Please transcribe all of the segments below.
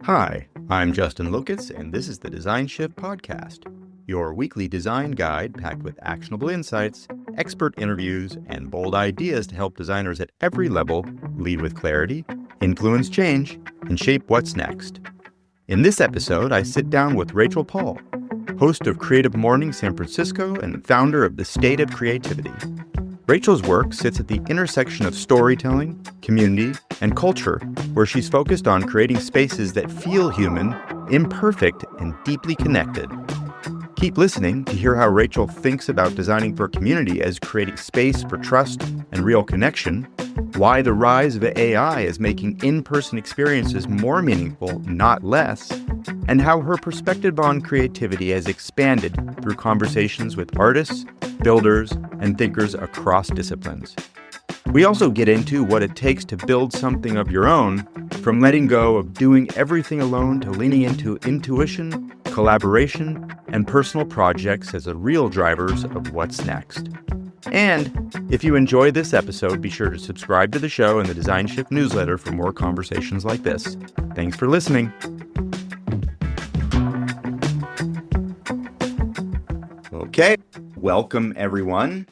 Hi, I'm Justin Lokitz, and this is the Design Shift Podcast, your weekly design guide packed with actionable insights, expert interviews, and bold ideas to help designers at every level lead with clarity, influence change, and shape what's next. In this episode, I sit down with Rachel Paul, host of Creative Mornings San Francisco and founder of the State of Creativity. Rachel's work sits at the intersection of storytelling, community, and culture, where she's focused on creating spaces that feel human, imperfect, and deeply connected. Keep listening to hear how Rachel thinks about designing for community as creating space for trust and real connection, why the rise of AI is making in-person experiences more meaningful, not less, and how her perspective on creativity has expanded through conversations with artists, builders, and thinkers across disciplines. We also get into what it takes to build something of your own, from letting go of doing everything alone to leaning into intuition, collaboration, and personal projects as the real drivers of what's next. And if you enjoyed this episode, be sure to subscribe to the show and the Design Shift newsletter for more conversations like this. Thanks for listening. Okay, welcome everyone.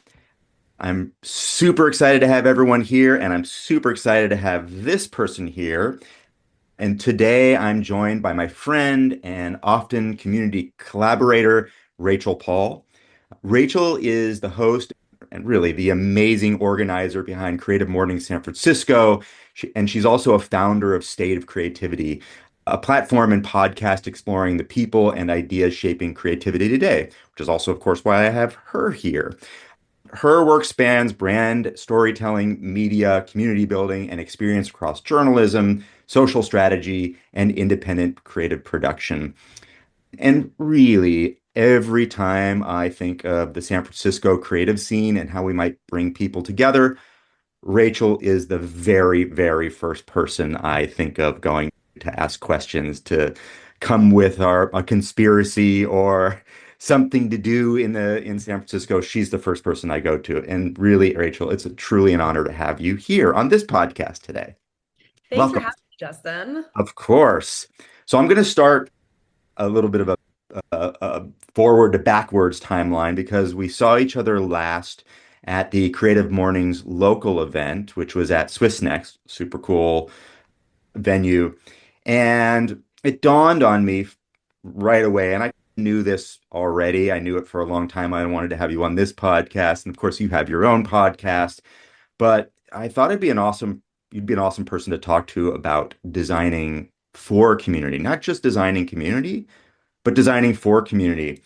I'm super excited to have everyone here, and I'm super excited to have this person here. And today I'm joined by my friend and often community collaborator, Rachel Paul. Rachel is the host and really the amazing organizer behind Creative Mornings San Francisco. And she's also a founder of State of Creativity, a platform and podcast exploring the people and ideas shaping creativity today, which is also, of course, why I have her here. Her work spans brand, storytelling, media, community building, and experience across journalism, social strategy, and independent creative production. And really, every time I think of the San Francisco creative scene and how we might bring people together, Rachel is the very, very first person I think of going to ask questions, to come with a conspiracy or something to do in San Francisco. She's the first person I go to. And really, Rachel, it's truly an honor to have you here on this podcast today. Thanks for Welcome. having me, Justin. Of course. So I'm going to start a little bit of a forward to backwards timeline, because we saw each other last at the Creative Mornings local event, which was at Swiss Next, super cool venue. And it dawned on me right away, and I knew this already. I knew it for a long time. I wanted to have you on this podcast. And of course, you have your own podcast. But I thought you'd be an awesome person to talk to about designing for community, not just designing community, but designing for community,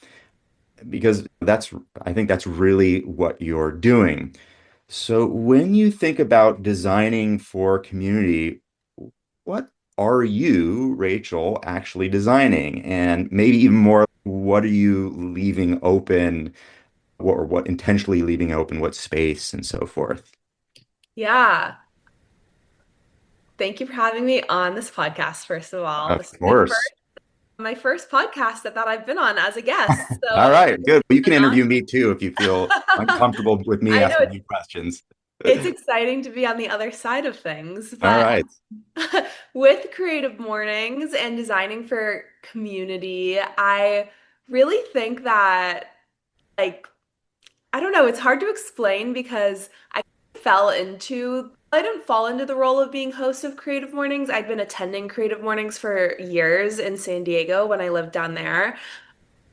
because I think that's really what you're doing. So when you think about designing for community, what are you, Rachel, actually designing? And maybe even more, what are you leaving open, or what intentionally leaving open, what space and so forth? Yeah. Thank you for having me on this podcast, first of all. Of This is course. my first podcast that I've been on as a guest. All So right, good. Well, you can an interview me too if you feel honor. uncomfortable with me I know asking you questions. it's exciting to be on the other side of things, All but right. with Creative Mornings and designing for community, I really think that like I don't know, it's hard to explain because I didn't fall into the role of being host of Creative Mornings. I'd been attending Creative Mornings for years in San Diego when I lived down there.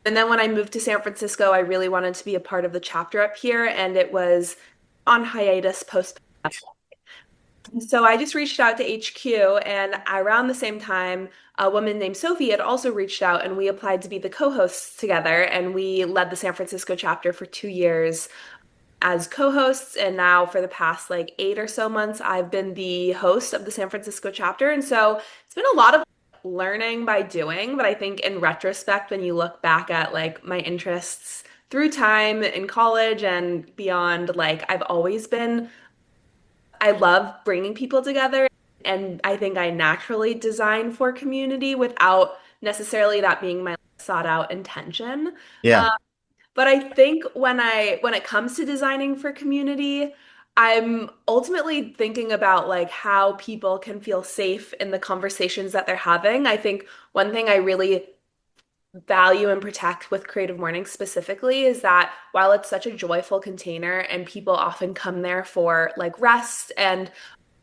And then when I moved to San Francisco, I really wanted to be a part of the chapter up here, and it was on hiatus post. So I just reached out to HQ, and around the same time, a woman named Sophie had also reached out, and we applied to be the co-hosts together, and we led the San Francisco chapter for 2 years as co-hosts, and now for the past like 8 or so months I've been the host of the San Francisco chapter. And so it's been a lot of learning by doing, but I think in retrospect, when you look back at like my interests through time in college and beyond, like I love bringing people together, and I think I naturally design for community without necessarily that being my sought out intention. Yeah. Uh, but I think when it comes to designing for community, I'm ultimately thinking about like how people can feel safe in the conversations that they're having. I think one thing I really value and protect with Creative Mornings specifically is that while it's such a joyful container and people often come there for like rest and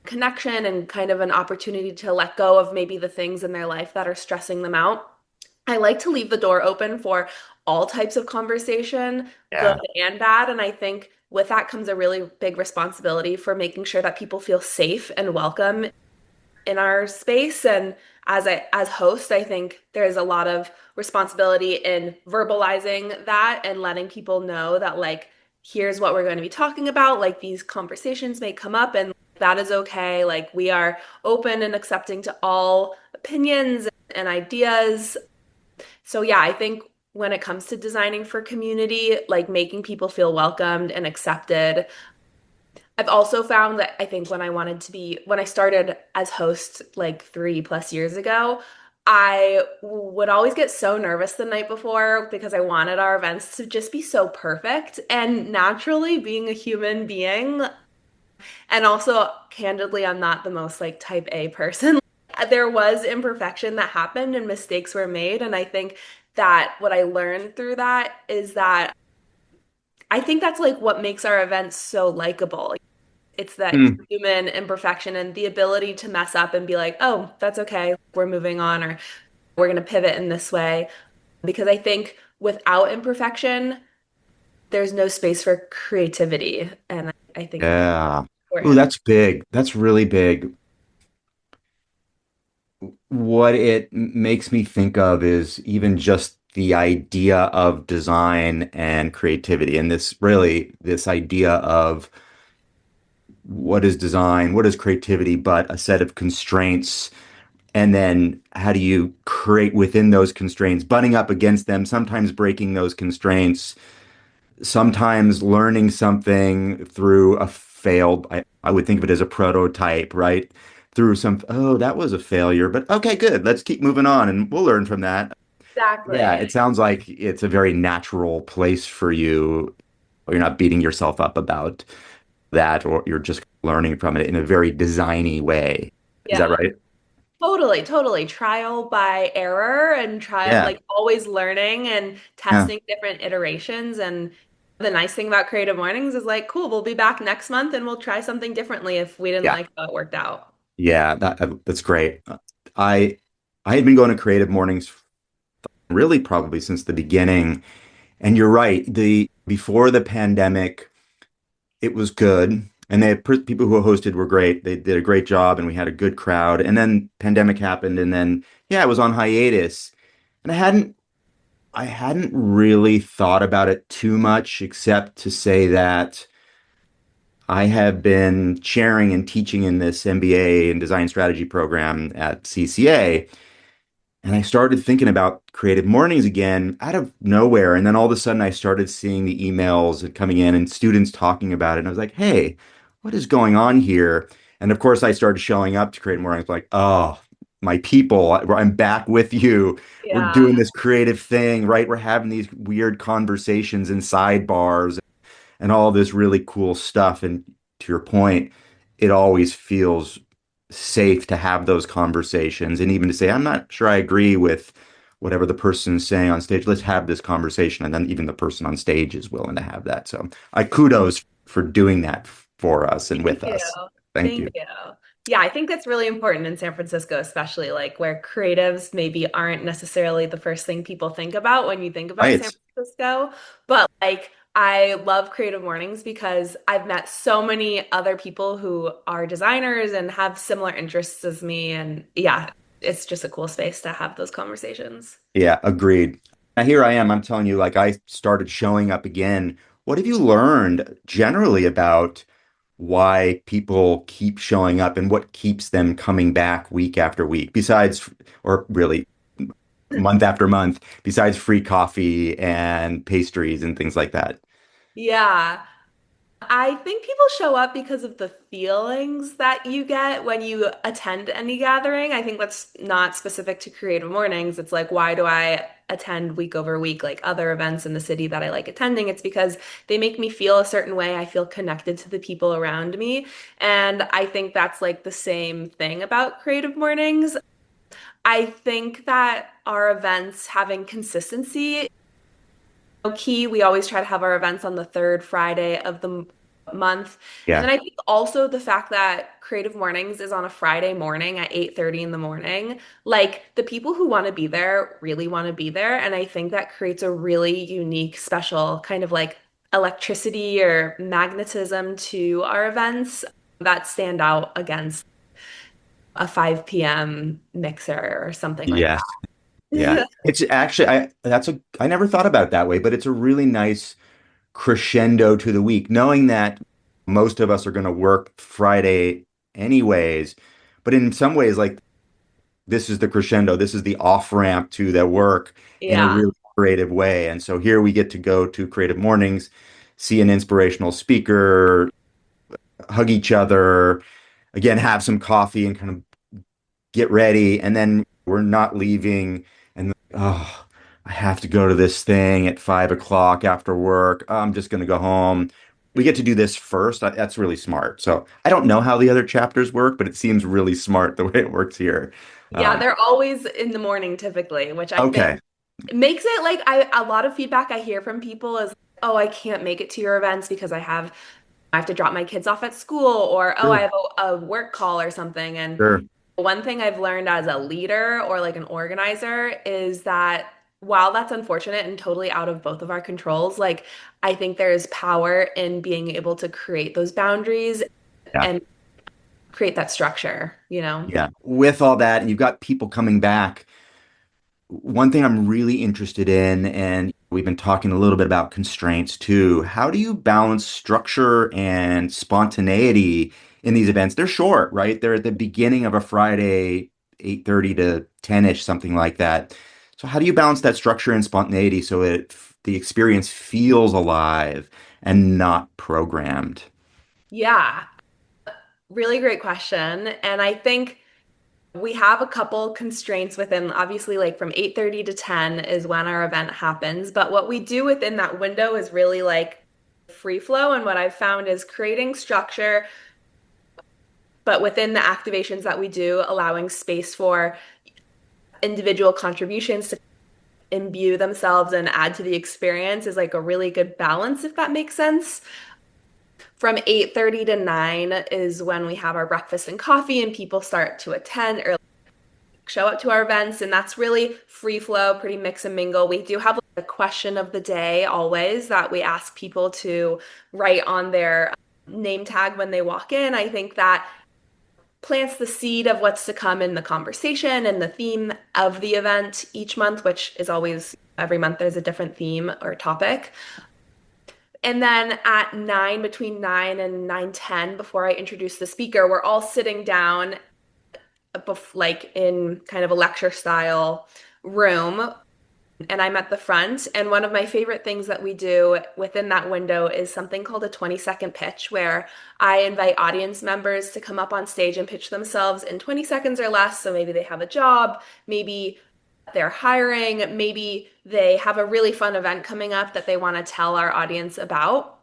connection and kind of an opportunity to let go of maybe the things in their life that are stressing them out, I like to leave the door open for all types of conversation, good Yeah. and bad. And I think with that comes a really big responsibility for making sure that people feel safe and welcome in our space. And as host, I think there's a lot of responsibility in verbalizing that and letting people know that like here's what we're going to be talking about. Like these conversations may come up and that is okay. Like we are open and accepting to all opinions and ideas. So yeah, I think when it comes to designing for community, like making people feel welcomed and accepted, I've also found that I think when I started as host like 3+ years ago, I would always get so nervous the night before because I wanted our events to just be so perfect. And naturally, being a human being, and also candidly, I'm not the most like type A person. There was imperfection that happened and mistakes were made. And I think that what I learned through that is that I think that's like what makes our events so likable. It's that Mm. human imperfection and the ability to mess up and be like, oh, that's okay. We're moving on, or we're going to pivot in this way. Because I think without imperfection, there's no space for creativity. And I think that's Yeah. Ooh, important. that's big. That's really big. What it makes me think of is even just the idea of design and creativity, and this idea of what is design, what is creativity, but a set of constraints. And then how do you create within those constraints, butting up against them, sometimes breaking those constraints, sometimes learning something through a failed, I would think of it as a prototype, right? Through some, oh, that was a failure, but okay, good. Let's keep moving on and we'll learn from that. Yeah, Exactly. it sounds like it's a very natural place for you. You're not beating yourself up about that, or you're just learning from it in a very designy way. Is that Yeah. right? Totally, totally. Trial by error and try Yeah. like always learning and Yeah. testing different iterations. And the nice thing about Creative Mornings is like, cool, we'll be back next month and we'll try something differently if we didn't Yeah. like how it worked out. Yeah, that's great. I I had been going to Creative Mornings really probably since the beginning. And you're right. The before the pandemic, it was good. And people who hosted were great. They did a great job and we had a good crowd. And then pandemic happened and then yeah, it was on hiatus. And I hadn't really thought about it too much except to say that I have been chairing and teaching in this MBA and design strategy program at CCA. And I started thinking about Creative Mornings again out of nowhere. And then all of a sudden, I started seeing the emails coming in and students talking about it. And I was like, hey, what is going on here? And of course, I started showing up to Creative Mornings like, oh, my people, I'm back with you. We're Yeah. doing this creative thing, right? We're having these weird conversations in sidebars and all this really cool stuff. And to your point, it always feels safe to have those conversations and even to say, I'm not sure I agree with whatever the person is saying on stage. Let's have this conversation. And then even the person on stage is willing to have that. So I kudos for doing that for us and Thank with you. us. Thank Thank you. you. Yeah, I think that's really important in San Francisco, especially like where creatives maybe aren't necessarily the first thing people think about when you think about San Right. Francisco. But like, I love Creative Mornings because I've met so many other people who are designers and have similar interests as me. And yeah, it's just a cool space to have those conversations. Yeah, agreed. Now here I am. I'm telling you, like I started showing up again. What have you learned generally about why people keep showing up and what keeps them coming back week after week, besides, or really month after month, besides free coffee and pastries and things like that? Yeah. I think people show up because of the feelings that you get when you attend any gathering. I think that's not specific to Creative Mornings. It's like, why do I attend week over week, like other events in the city that I like attending? It's because they make me feel a certain way. I feel connected to the people around me. And I think that's like the same thing about Creative Mornings. I think that our events having consistency key. We always try to have our events on the third Friday of the month. And Yeah. then I think also the fact that Creative Mornings is on a Friday morning at 8:30 in the morning, like the people who want to be there really want to be there. And I think that creates a really unique, special kind of like electricity or magnetism to our events that stand out against a 5 p.m. mixer or something like Yes. Yeah. that. It's actually I never thought about it that way, but it's a really nice crescendo to the week, knowing that most of us are going to work Friday anyways. But in some ways, like this is the crescendo, this is the off ramp to their work in a Yeah. really creative way. And so here we get to go to Creative Mornings, see an inspirational speaker, hug each other, again, have some coffee and kind of get ready, and then we're not leaving. And oh, I have to go to this thing at 5 o'clock after work. I'm just going to go home. We get to do this first. That's really smart. So I don't know how the other chapters work, but it seems really smart the way it works here. Yeah, Um, they're always in the morning typically, which I think okay, makes it like a lot of feedback I hear from people is, oh, I can't make it to your events because I have to drop my kids off at school, or oh, I sure, have a work call or something. And sure. one thing I've learned as a leader or like an organizer is that while that's unfortunate and totally out of both of our controls, like I think there is power in being able to create those boundaries Yeah. and create that structure, you know? Yeah. With all that, and you've got people coming back. One thing I'm really interested in, and we've been talking a little bit about constraints too. How do you balance structure and spontaneity in these events? They're short, right? They're at the beginning of a Friday, 8:30 to 10-ish, something like that. So how do you balance that structure and spontaneity so the experience feels alive and not programmed? Yeah, really great question. And I think we have a couple constraints within, obviously, like from 8:30 to 10 is when our event happens. But what we do within that window is really like free flow. And what I've found is creating structure, but within the activations that we do, allowing space for individual contributions to imbue themselves and add to the experience is like a really good balance, if that makes sense. From 8:30 to 9 is when we have our breakfast and coffee and people start to attend or show up to our events, and that's really free flow, pretty mix and mingle. We do have a question of the day always that we ask people to write on their name tag when they walk in. I think that plants the seed of what's to come in the conversation and the theme of the event each month, which is always every month there's a different theme or topic. And then at 9, between 9 and 9:10, before I introduce the speaker, we're all sitting down like in kind of a lecture style room, and I'm at the front. And one of my favorite things that we do within that window is something called a 20-second pitch, where I invite audience members to come up on stage and pitch themselves in 20 seconds or less. So maybe they have a job, maybe they're hiring, maybe they have a really fun event coming up that they want to tell our audience about.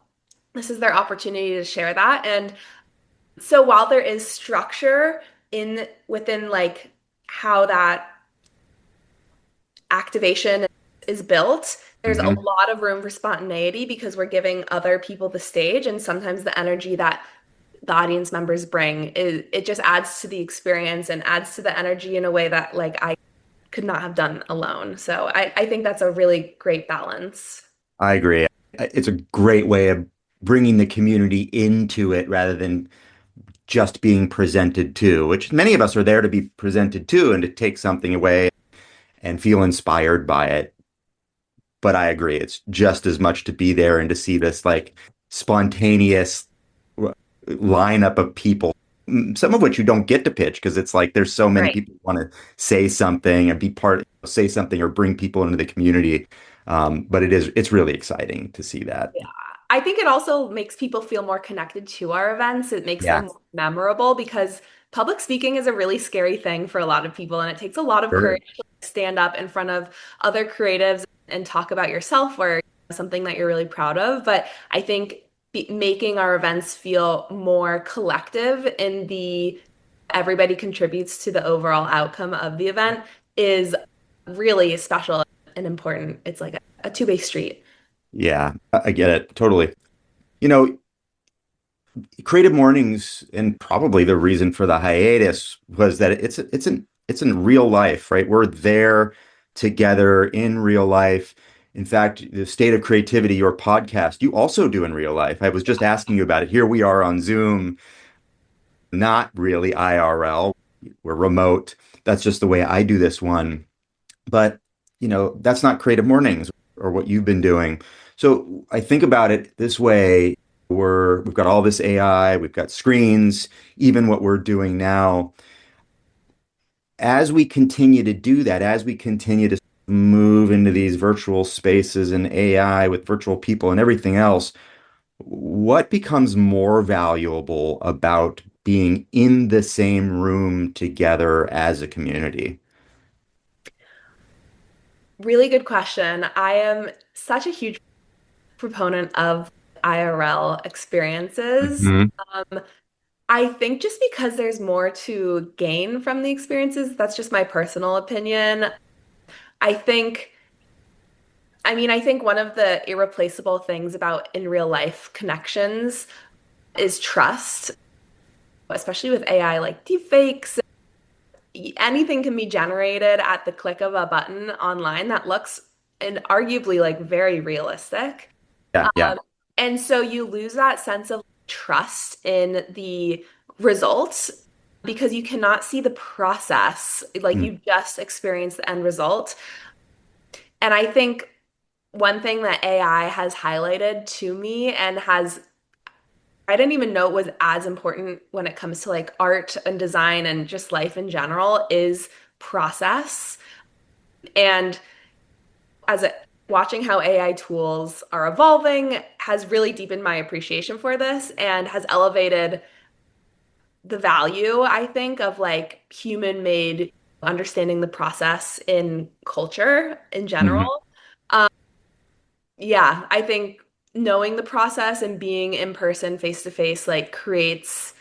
This is their opportunity to share that. And so while there is structure in within like how that activation is built, there's a Mhm. lot of room for spontaneity because we're giving other people the stage, and sometimes the energy that the audience members bring is it just adds to the experience and adds to the energy in a way that like I could not have done alone. So I think that's a really great balance. I agree. It's a great way of bringing the community into it rather than just being presented to, which many of us are there to be presented to and to take something away and feel inspired by it. But I agree, it's just as much to be there and to see this like spontaneous lineup of people, some of which you don't get to pitch because it's like there's so many Right. people who want to say something and be part, say something or bring people into the community. But it's really exciting to see that. Yeah. I think it also makes people feel more connected to our events. It makes Yeah, them more memorable because public speaking is a really scary thing for a lot of people, and it takes a lot of sure. courage to stand up in front of other creatives and talk about yourself or something that you're really proud of. But I think making our events feel more collective in the everybody contributes to the overall outcome of the event is really special and important. It's like a two-way street. Yeah, I get it totally. You know, Creative Mornings, and probably the reason for the hiatus was that it's in real life, right? We're there together in real life. In fact, the State of Creativity, your podcast, you also do in real life. I was just asking you about it. Here we are on Zoom, not really IRL. We're remote. That's just the way I do this one. But, that's not Creative Mornings or what you've been doing. So I think about it this way. We've got all this AI, we've got screens, even what we're doing now. As we continue to do that, as we continue to move into these virtual spaces and AI with virtual people and everything else, what becomes more valuable about being in the same room together as a community? Really good question. I am such a huge proponent of IRL experiences. Hmm. Um, I think just because there's more to gain from the experiences, that's just my personal opinion. I think, I think one of the irreplaceable things about in real life connections is trust, especially with AI, like deepfakes. Anything can be generated at the click of a button online that looks and arguably like very realistic. Yeah, yeah. Um, and so you lose that sense of trust in the results because you cannot see the process. Like Mm. you just experience the end result. And I think one thing that AI has highlighted to me and I didn't even know it was as important when it comes to like art and design and just life in general is process. And as a watching how AI tools are evolving has really deepened my appreciation for this and has elevated the value, I think, of like human made understanding the process in culture in Mhm. general. Um, yeah, I think knowing the process and being in person face to face like creates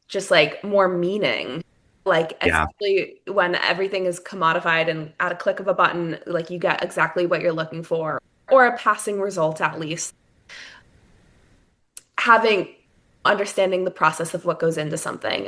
just like more meaning. Like Yeah. especially when everything is commodified and at a click of a button, like you get exactly what you're looking for, or a passing result at least. Having understanding the process of what goes into something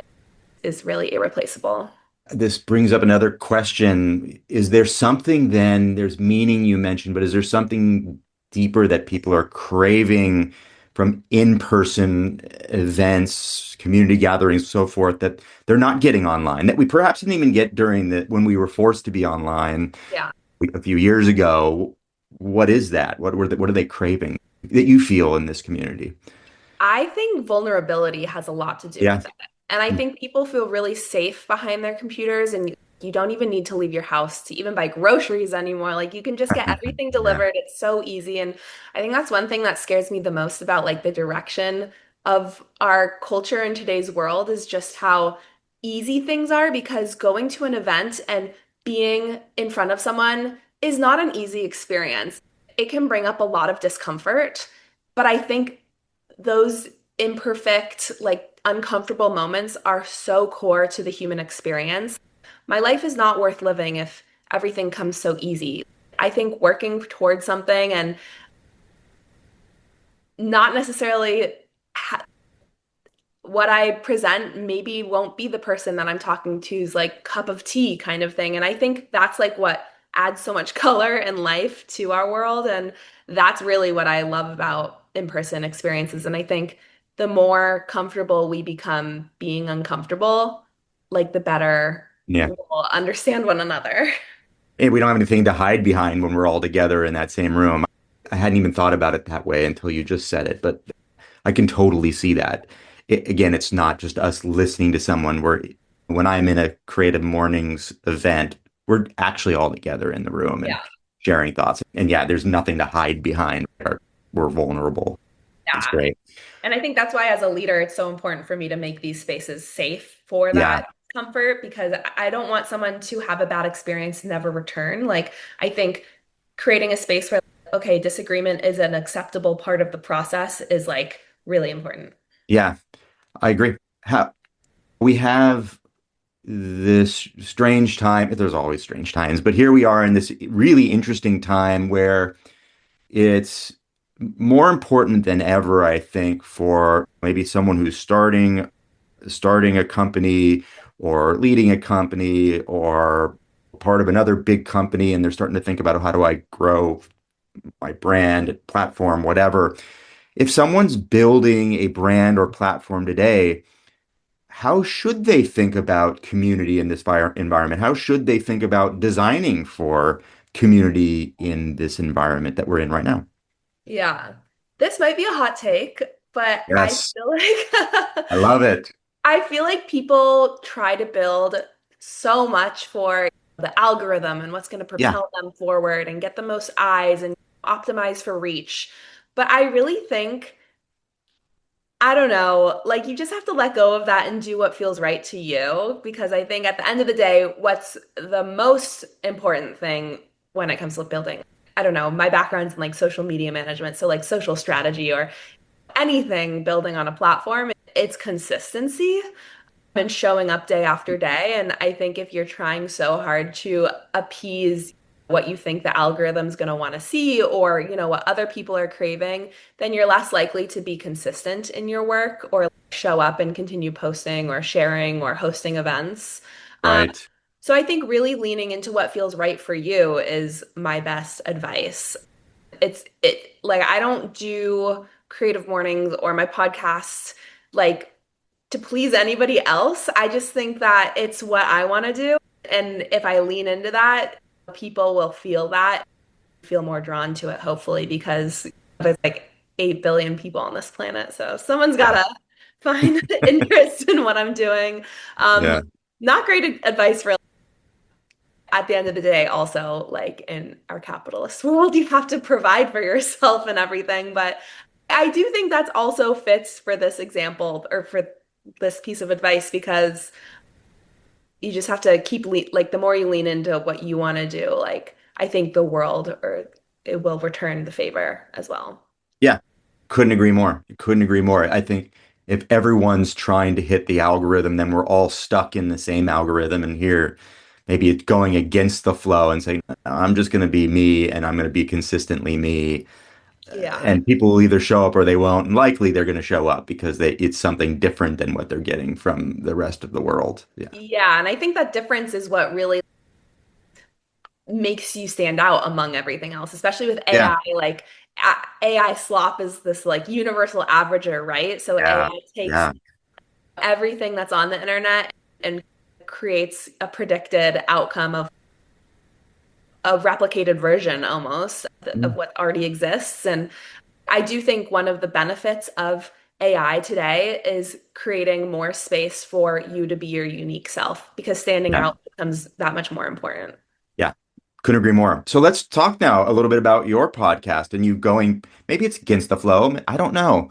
is really irreplaceable. This brings up another question. Is there something then, there's meaning you mentioned, but is there something deeper that people are craving from in-person events, community gatherings, so forth, that they're not getting online, that we perhaps didn't even get during when we were forced to be online Yeah. a few years ago? What is that? What are they craving that you feel in this community? I think vulnerability has a lot to do Yeah. with it. And I think people feel really safe behind their computers and you don't even need to leave your house to even buy groceries anymore. Like you can just get everything Yeah. delivered. It's so easy. And I think that's one thing that scares me the most about like the direction of our culture in today's world is just how easy things are because going to an event and being in front of someone is not an easy experience. It can bring up a lot of discomfort. But I think those imperfect, like uncomfortable moments are so core to the human experience. My life is not worth living if everything comes so easy. I think working towards something and not necessarily what I present maybe won't be the person that I'm talking to's like cup of tea kind of thing. And I think that's like what adds so much color and life to our world. And that's really what I love about in-person experiences. And I think the more comfortable we become being uncomfortable, like the better Yeah. we'll understand one another. And we don't have anything to hide behind when we're all together in that same room. I hadn't even thought about it that way until you just said it, but I can totally see that. Again, it's not just us listening to someone. When I'm in a Creative Mornings event, we're actually all together in the room and Yeah. sharing thoughts. And yeah, there's nothing to hide behind. We're vulnerable. That's Yeah. great. And I think that's why, as a leader, it's so important for me to make these spaces safe for Yeah. that comfort because I don't want someone to have a bad experience and never return. Like, I think creating a space where, okay, disagreement is an acceptable part of the process is like really important. Yeah, I agree. We have this strange time. There's always strange times, but here we are in this really interesting time where it's more important than ever, I think, for maybe someone who's starting a company or leading a company or part of another big company, and they're starting to think about how do I grow my brand, platform, whatever. If someone's building a brand or platform today, how should they think about community in this environment? How should they think about designing for community in this environment that we're in right now? Yeah. This might be a hot take, but I Yes, feel like I love it. I feel like people try to build so much for the algorithm and what's going to Yeah, propel them forward and get the most eyes and optimize for reach. But I really think, I don't know, like you just have to let go of that and do what feels right to you. Because I think at the end of the day, what's the most important thing when it comes to building, I don't know, my background's in like social media management, so like social strategy or anything building on a platform, it's consistency and showing up day after day. And I think if you're trying so hard to appease what you think the algorithm's going to want to see or, what other people are craving, then you're less likely to be consistent in your work or show up and continue posting or sharing or hosting events. Um, right. so I think really leaning into what feels right for you is my best advice. It like I don't do creative mornings or my podcasts like to please anybody else. I just think that it's what I want to do. And if I lean into that, people will feel that, feel more drawn to it, hopefully, because there's like 8 billion people on this planet. So someone's got Yeah. to find interest in what I'm doing. Um, Yeah. not great advice for at the end of the day, also, like in our capitalist world, you have to provide for yourself and everything. But I do think that's also fits for this example or for this piece of advice because you just have to keep like the more you lean into what you want to do, like I think the world or it will return the favor as well. Yeah. Couldn't agree more. Couldn't agree more. I think if everyone's trying to hit the algorithm, then we're all stuck in the same algorithm. And here, maybe it's going against the flow and saying, I'm just going to be me and I'm going to be consistently me. Yeah. And people will either show up or they won't. And likely they're going to show up because it's something different than what they're getting from the rest of the world. Yeah. Yeah. And I think that difference is what really makes you stand out among everything else, especially with Yeah. AI. Like AI slop is this like universal averager, right? So Yeah. AI takes Yeah. everything that's on the internet and creates a predicted outcome of a replicated version almost of what already exists. And I do think one of the benefits of AI today is creating more space for you to be your unique self because standing Yeah. out becomes that much more important. Yeah. Couldn't agree more. So let's talk now a little bit about your podcast and you going, maybe it's against the flow. I don't know.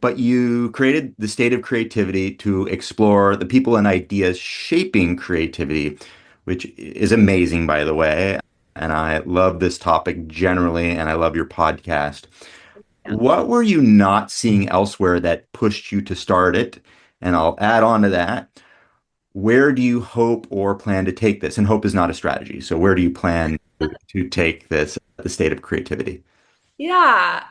But you created the state of creativity to explore the people and ideas shaping creativity, which is amazing, by the way. And I love this topic generally, and I love your podcast. Yeah. What were you not seeing elsewhere that pushed you to start it? And I'll add on to that. Where do you hope or plan to take this? And hope is not a strategy. So where do you plan to take this, the state of creativity? Yeah.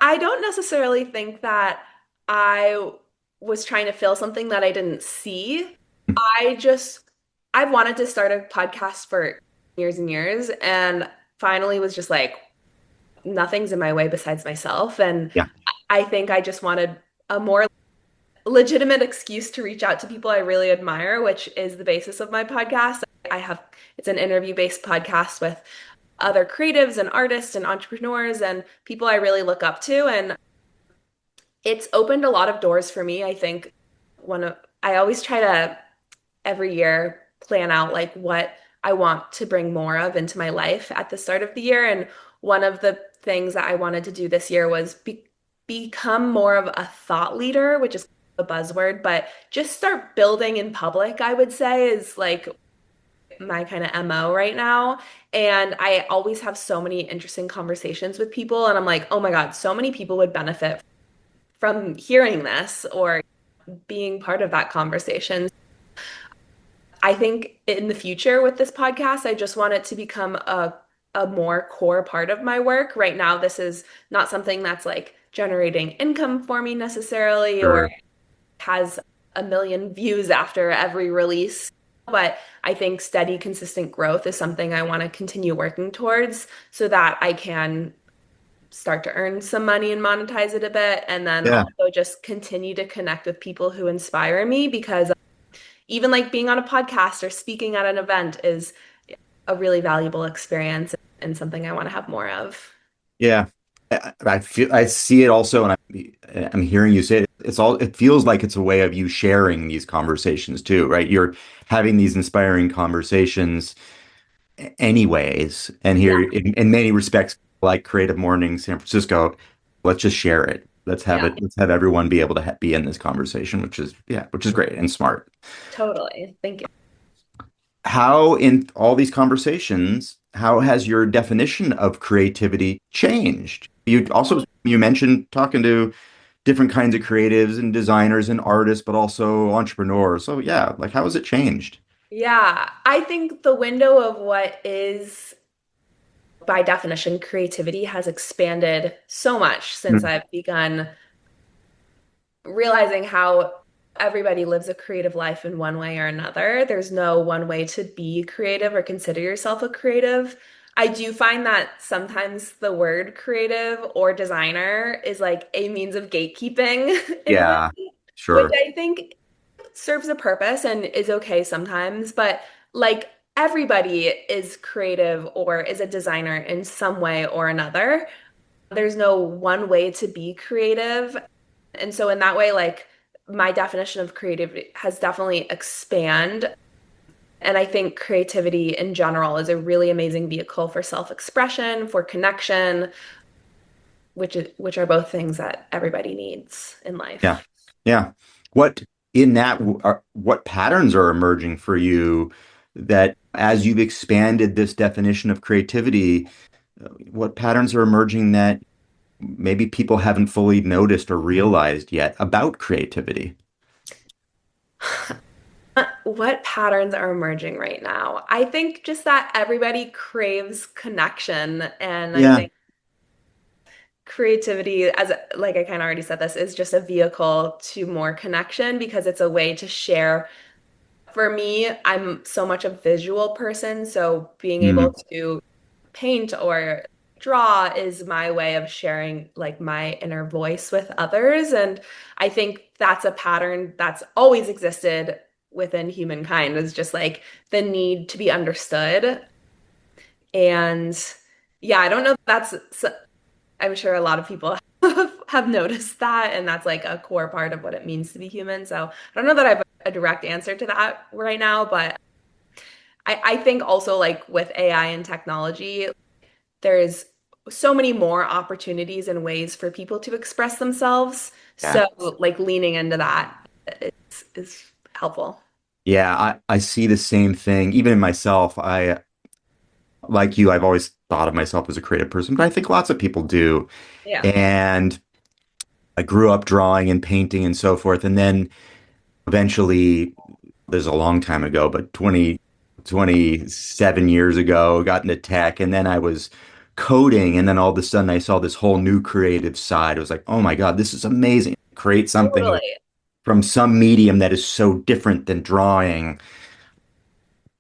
I don't necessarily think that I was trying to fill something that I didn't see. I just, I've wanted to start a podcast for years and years, and finally was just like, nothing's in my way besides myself. And Yeah. I think I just wanted a more legitimate excuse to reach out to people I really admire, which is the basis of my podcast. I have, it's an interview-based podcast with other creatives and artists and entrepreneurs and people I really look up to. And it's opened a lot of doors for me. I think I always try to every year plan out like what I want to bring more of into my life at the start of the year. And one of the things that I wanted to do this year was become more of a thought leader, which is a buzzword, but just start building in public, I would say, is like my kind of MO right now. And I always have so many interesting conversations with people. And I'm like, oh my God, so many people would benefit from hearing this or being part of that conversation. I think in the future with this podcast, I just want it to become a more core part of my work. Right now, this is not something that's like generating income for me necessarily or Sure. has a million views after every release. But I think steady, consistent growth is something I want to continue working towards so that I can start to earn some money and monetize it a bit. And then Yeah. also just continue to connect with people who inspire me because even like being on a podcast or speaking at an event is a really valuable experience and something I want to have more of. Yeah. I feel I see it also, and I'm hearing you say it. It feels like it's a way of you sharing these conversations too, right? You're having these inspiring conversations anyways, and Yeah, here in many respects, like Creative Mornings San Francisco, let's just share it. Let's have yeah, it. Let's have everyone be able to be in this conversation, which is great and smart. totally. Thank you. How in all these conversations, how has your definition of creativity changed? You mentioned talking to different kinds of creatives and designers and artists, but also entrepreneurs. So yeah, like how has it changed? Yeah, I think the window of what is by definition creativity has expanded so much since Mm. I've begun realizing how everybody lives a creative life in one way or another. There's no one way to be creative or consider yourself a creative. I do find that sometimes the word creative or designer is like a means of gatekeeping in a way, Yeah, which sure. I think serves a purpose and is okay sometimes, but like everybody is creative or is a designer in some way or another. There's no one way to be creative. And so in that way, like my definition of creativity has definitely expanded. And I think creativity in general is a really amazing vehicle for self-expression, for connection, which are both things that everybody needs in Yeah. life. Yeah. What what patterns are emerging for you that as you've expanded this definition of creativity, what patterns are emerging that maybe people haven't fully noticed or realized yet about creativity? What patterns are emerging right now? I think just that everybody craves connection. And I Yeah. think creativity, as like I kind of already said this, is just a vehicle to more connection because it's a way to share. For me, I'm so much a visual person, so being able Mm. to paint or draw is my way of sharing like my inner voice with others. And I think that's a pattern that's always existed within humankind is just like the need to be understood. And yeah, I don't know if I'm sure a lot of people have noticed that, and that's like a core part of what it means to be human. So I don't know that I have a direct answer to that right now, but I think also like with AI and technology, there's so many more opportunities and ways for people to express themselves. Yeah. So like leaning into that is helpful. Yeah, I see the same thing. Even in myself, like you, I've always thought of myself as a creative person, but I think lots of people do. Yeah. And I grew up drawing and painting and so forth. And then eventually, this is a long time ago, but 27 years ago, got into tech. And then I was coding. And then all of a sudden, I saw this whole new creative side. I was like, oh my God, this is amazing. Create something Totally. from some medium that is so different than drawing.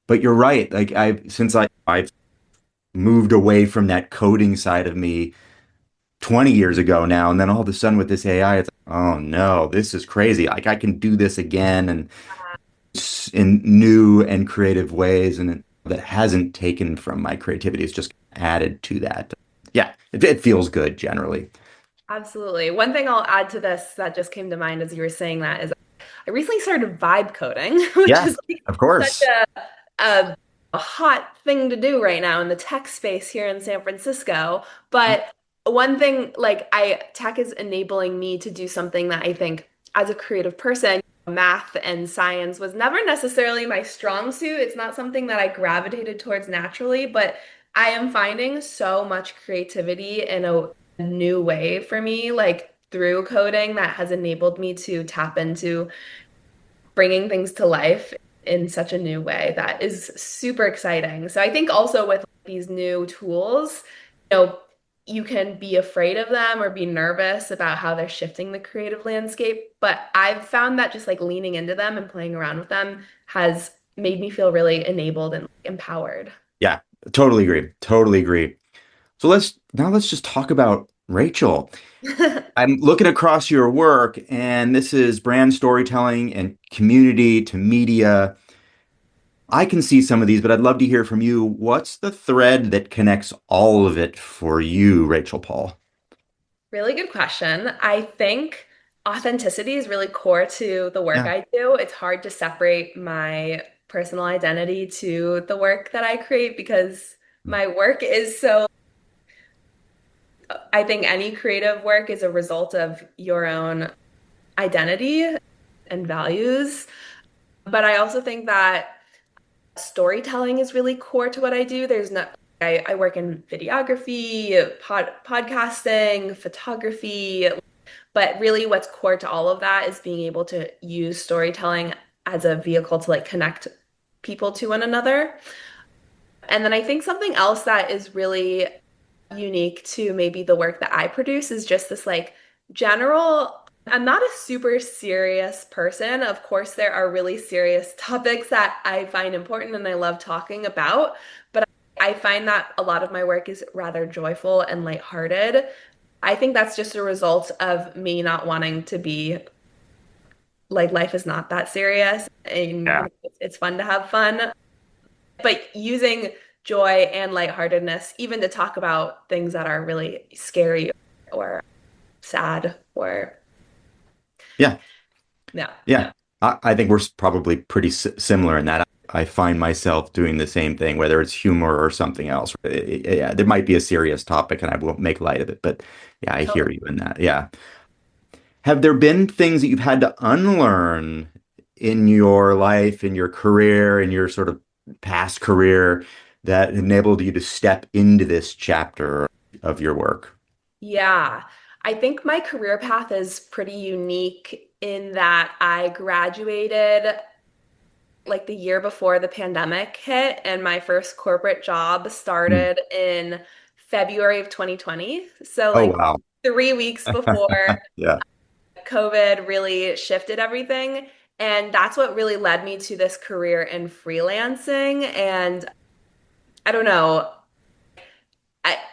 But you're right. Like I've moved away from that coding side of me 20 years ago now, and then all of a sudden with this AI, it's like, oh no, this is crazy. Like I can do this again and in new and creative ways, and that hasn't taken from my creativity. It's just added to that. Yeah, it feels good generally. Absolutely. One thing I'll add to this that just came to mind as you were saying that is I recently started vibe coding, which Yeah, is like of such course. a hot thing to do right now in the tech space here in San Francisco. But one thing, like tech is enabling me to do something that I think as a creative person, math and science was never necessarily my strong suit. It's not something that I gravitated towards naturally, but I am finding so much creativity in a new way for me, like through coding that has enabled me to tap into bringing things to life in such a new way that is super exciting. So I think also with these new tools, you can be afraid of them or be nervous about how they're shifting the creative landscape. But I've found that just like leaning into them and playing around with them has made me feel really enabled and empowered. Yeah, totally agree. Totally agree. So let's just talk about Rachel. I'm looking across your work, and this is brand storytelling and community to media. I can see some of these, but I'd love to hear from you. What's the thread that connects all of it for you, Rachel Paul? Really good question. I think authenticity is really core to the work Yeah. I do. It's hard to separate my personal identity to the work that I create because my work is so, I think any creative work is a result of your own identity and values. But I also think that storytelling is really core to what I do. I work in videography, podcasting, photography, but really what's core to all of that is being able to use storytelling as a vehicle to like connect people to one another. And then I think something else that is really unique to maybe the work that I produce is just this like general, I'm not a super serious person. Of course, there are really serious topics that I find important and I love talking about, but I find that a lot of my work is rather joyful and lighthearted. I think that's just a result of me not wanting to be like life is not that serious and Yeah. it's fun to have fun, but using joy and lightheartedness even to talk about things that are really scary or sad or Yeah. yeah. Yeah. I think we're probably pretty similar in that. I find myself doing the same thing, whether it's humor or something else. Yeah, there might be a serious topic and I won't make light of it, but yeah, I hear Totally. you in that. Yeah. Have there been things that you've had to unlearn in your life, in your career, in your sort of past career that enabled you to step into this chapter of your work? Yeah. I think my career path is pretty unique in that I graduated like the year before the pandemic hit, and my first corporate job Mm. started in February of 2020. So, Oh, like wow. 3 weeks before Yeah. COVID really shifted everything. And that's what really led me to this career in freelancing. And I don't know,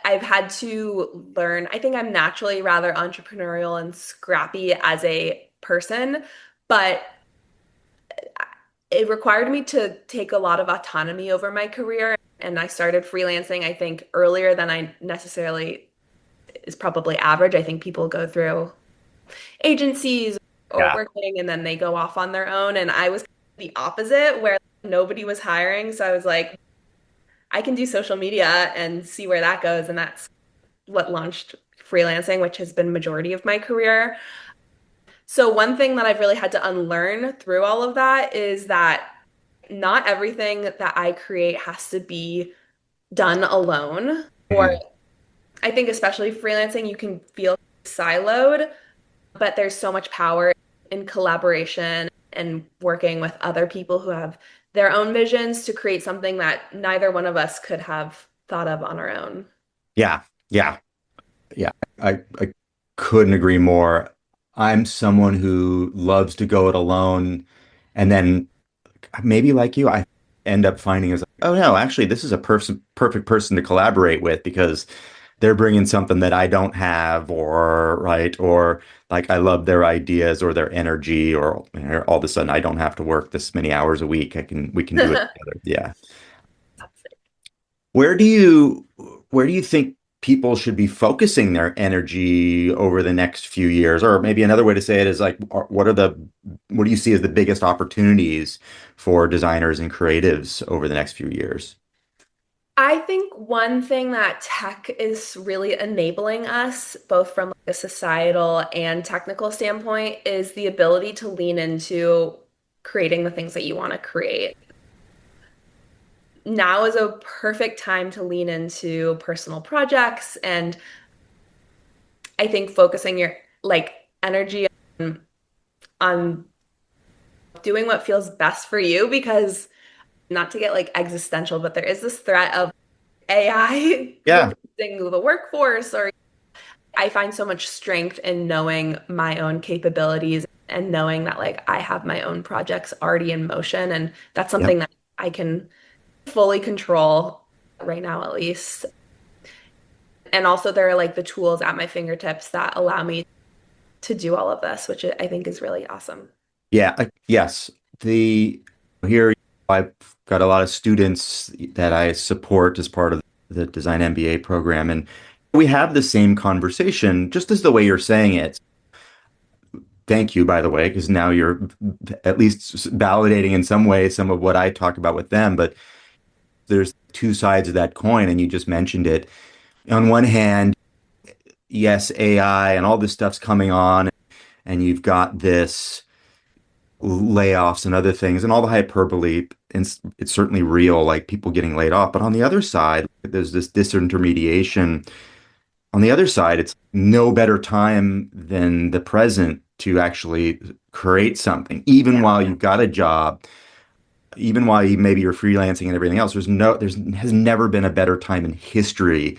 I've had to learn, I think I'm naturally rather entrepreneurial and scrappy as a person, but it required me to take a lot of autonomy over my career. And I started freelancing, I think, earlier than I necessarily is probably average. I think people go through agencies or Yeah. working and then they go off on their own. And I was the opposite, where nobody was hiring. So I was like, I can do social media and see where that goes. And that's what launched freelancing, which has been majority of my career. So one thing that I've really had to unlearn through all of that is that not everything that I create has to be done alone. Or Mm. I think especially freelancing, you can feel siloed, but there's so much power in collaboration and working with other people who have their own visions to create something that neither one of us could have thought of on our own. Yeah. Yeah. Yeah. I couldn't agree more. I'm someone who loves to go it alone. And then maybe like you, I end up finding is like, oh no, actually, this is a perfect person to collaborate with because they're bringing something that I don't have, or right, or like I love their ideas or their energy, or all of a sudden I don't have to work this many hours a week. We can do it together. Yeah. Where do you where do you think people should be focusing their energy over the next few years? Or maybe another way to say it is like, what do you see as the biggest opportunities for designers and creatives over the next few years? I think one thing that tech is really enabling us, both from like a societal and technical standpoint, is the ability to lean into creating the things that you want to create. Now is a perfect time to lean into personal projects, and I think focusing your like energy on doing what feels best for you, because not to get like existential, but there is this threat of AI Yeah. replacing the workforce. Or I find so much strength in knowing my own capabilities and knowing that like I have my own projects already in motion, and that's Yep. something that I can fully control right now at least. And also there are like the tools at my fingertips that allow me to do all of this, which I think is really awesome. Yeah. Yes. The here I've got a lot of students that I support as part of the Design MBA program, and we have the same conversation, just as the way you're saying it. Thank you, by the way, because now you're at least validating in some way some of what I talk about with them. But there's two sides of that coin, and you just mentioned it. On one hand, yes, AI and all this stuff's coming on, and you've got this layoffs and other things and all the hyperbole, and it's certainly real, like people getting laid off. But on the other side, there's this disintermediation. On the other side, it's no better time than the present to actually create something, even Yeah. while you've got a job, even while maybe you're freelancing and everything else. There's has never been a better time in history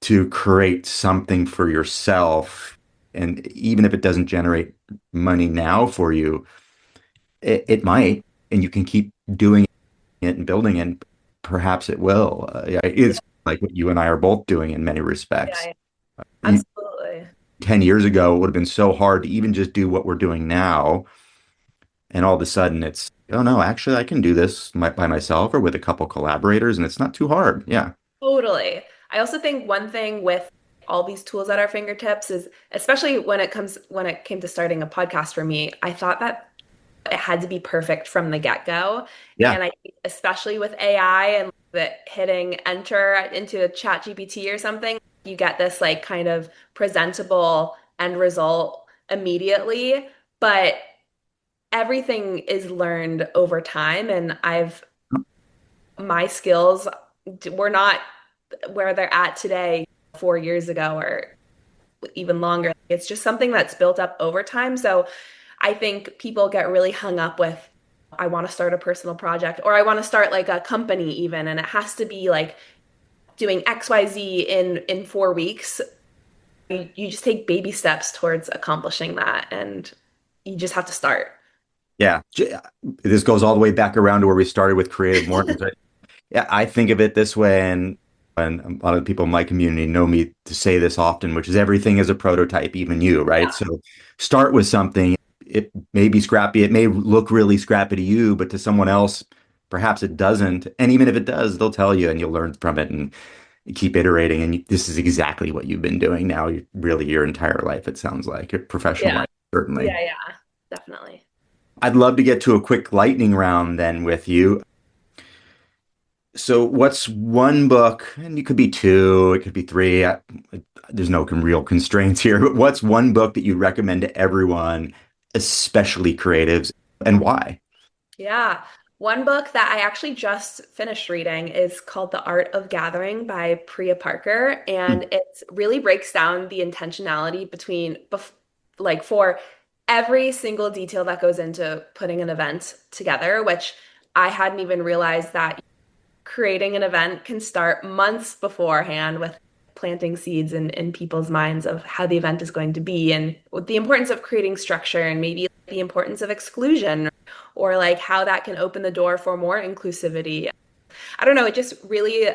to create something for yourself. And even if it doesn't generate money now for you, it might, and you can keep doing it and building it. Perhaps it will. Yeah, Yeah, it's like what you and I are both doing in many yeah, respects. yeah. You- Absolutely. 10 years ago, it would have been so hard to even just do what we're doing now. And all of a sudden, it's, oh no, actually, I can do this by myself or with a couple collaborators, and it's not too hard. Yeah. Totally. I also think one thing with all these tools at our fingertips is, especially when it came to starting a podcast for me, I thought that it had to be perfect from the get-go. Yeah. And I think especially with AI and the hitting enter into a chat GPT or something, you get this like kind of presentable end result immediately. But everything is learned over time, and my skills were not where they're at today 4 years ago or even longer. It's just something that's built up over time. So I think people get really hung up with, I want to start a personal project or I want to start like a company even, and it has to be like doing XYZ in 4 weeks. You just take baby steps towards accomplishing that, and you just have to start. Yeah. This goes all the way back around to where we started with Creative Mornings. Yeah, I think of it this way, and a lot of the people in my community know me to say this often, which is everything is a prototype, even you, right? So start with something. It may be scrappy, it may look really scrappy to you, but to someone else, perhaps it doesn't. And even if it does, they'll tell you, and you'll learn from it, and you keep iterating. And this is exactly what you've been doing now, really your entire life. It sounds like your professional Yeah. life, certainly. Yeah, definitely. I'd love to get to a quick lightning round then with you. So, what's one book, and it could be two, it could be three. There's no real constraints here, but what's one book that you recommend to everyone, especially creatives, and why? Yeah. One book that I actually just finished reading is called The Art of Gathering by Priya Parker. Hmm. And it really breaks down the intentionality like for every single detail that goes into putting an event together, which I hadn't even realized that creating an event can start months beforehand with planting seeds in people's minds of how the event is going to be, and with the importance of creating structure, and maybe the importance of exclusion, or like how that can open the door for more inclusivity. I don't know, it just really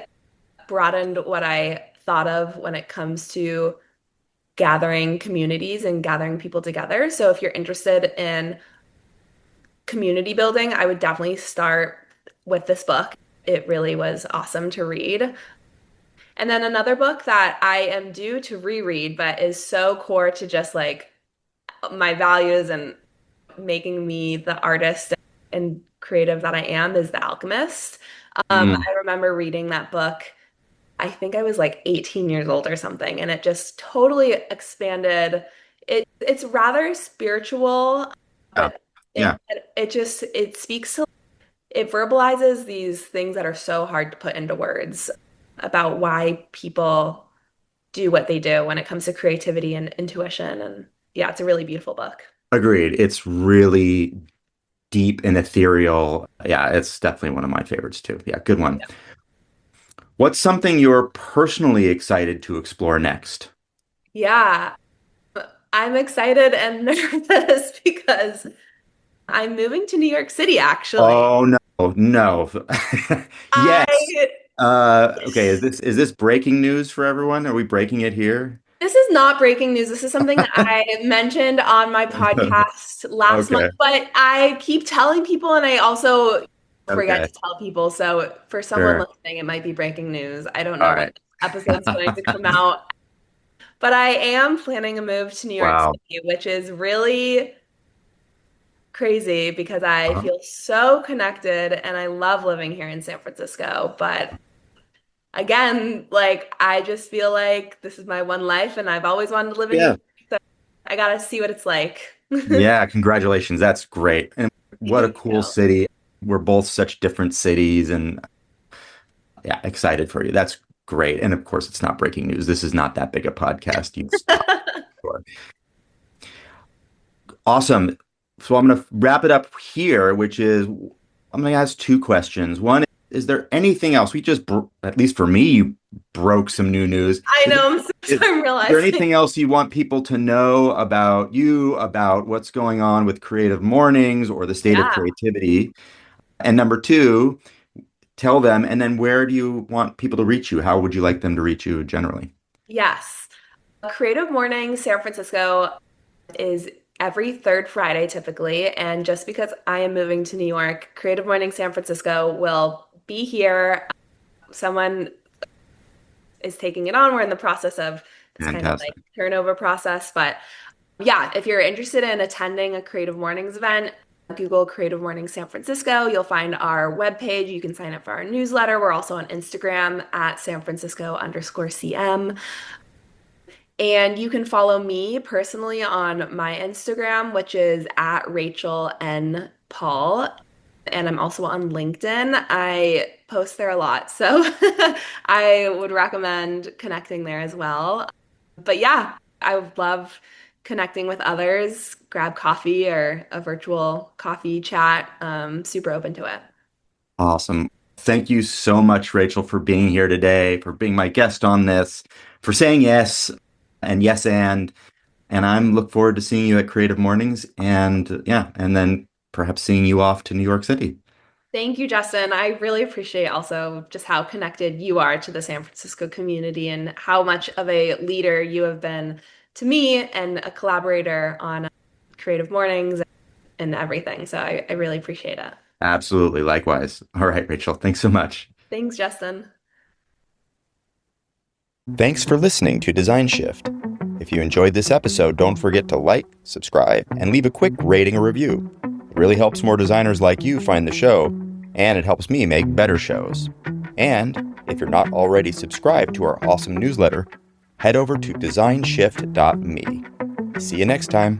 broadened what I thought of when it comes to gathering communities and gathering people together. So if you're interested in community building, I would definitely start with this book. It really was awesome to read. And then another book that I am due to reread, but is so core to just like my values and making me the artist and creative that I am, is The Alchemist. Mm, I remember reading that book. I think I was like 18 years old or something, and it just totally expanded. It's rather spiritual, yeah. but Yeah. it speaks to it verbalizes these things that are so hard to put into words about why people do what they do when it comes to creativity and intuition. And yeah, it's a really beautiful book. Agreed. It's really deep and ethereal. Yeah, it's definitely one of my favorites too. Yeah, good one. What's something you're personally excited to explore next? Yeah, I'm excited and nervous because I'm moving to New York City, actually. Oh no, no. Yes. I Okay, is this breaking news for everyone? Are we breaking it here? This is not breaking news. This is something that I mentioned on my podcast last month, Okay. but I keep telling people and I also forget Okay. to tell people. So for someone Sure. listening, it might be breaking news. I don't All know when right. this episode's going to come out, but I am planning a move to New York Wow. City, which is really crazy because I Uh-huh. feel so connected and I love living here in San Francisco. But again, like I just feel like this is my one life and I've always wanted to live in New Yeah. York. So I gotta see what it's like. Yeah, congratulations. That's great. And what a Thank cool you. city. We're both such different cities and yeah, excited for you. That's great. And of course, it's not breaking news. This is not that big a podcast. You've talked before. Awesome. So I'm going to wrap it up here, which is I'm going to ask two questions. One, is there anything else? At least for me, you broke some new news. I know, I'm Is there realizing. anything else you want people to know about you, about what's going on with Creative Mornings or the state of Yeah. creativity? And number two, tell them, and then where do you want people to reach you? How would you like them to reach you generally? Yes. Creative Mornings San Francisco is every third Friday typically. And just because I am moving to New York, Creative Mornings San Francisco will be here. Someone is taking it on. We're in the process of this kind of like Fantastic. turnover process. But yeah, if you're interested in attending a Creative Mornings event, Google Creative Mornings San Francisco. You'll find our webpage. You can sign up for our newsletter. We're also on Instagram at San Francisco_CM. And you can follow me personally on my Instagram, which is at Rachel N. Paul. And I'm also on LinkedIn. I post there a lot. So I would recommend connecting there as well. But yeah, I would love connecting with others, grab coffee or a virtual coffee chat. Super open to it. Awesome. Thank you so much, Rachel, for being here today, for being my guest on this, for saying yes and yes and I'm look forward to seeing you at Creative Mornings and yeah, and then perhaps seeing you off to New York City. Thank you, Justin. I really appreciate also just how connected you are to the San Francisco community and how much of a leader you have been to me and a collaborator on Creative Mornings and everything. So I really appreciate it. Absolutely. Likewise. All right, Rachel. Thanks so much. Thanks, Justin. Thanks for listening to Design Shift. If you enjoyed this episode, don't forget to like, subscribe, and leave a quick rating or review. It really helps more designers like you find the show, and it helps me make better shows. And if you're not already subscribed to our awesome newsletter, head over to designshift.me. See you next time.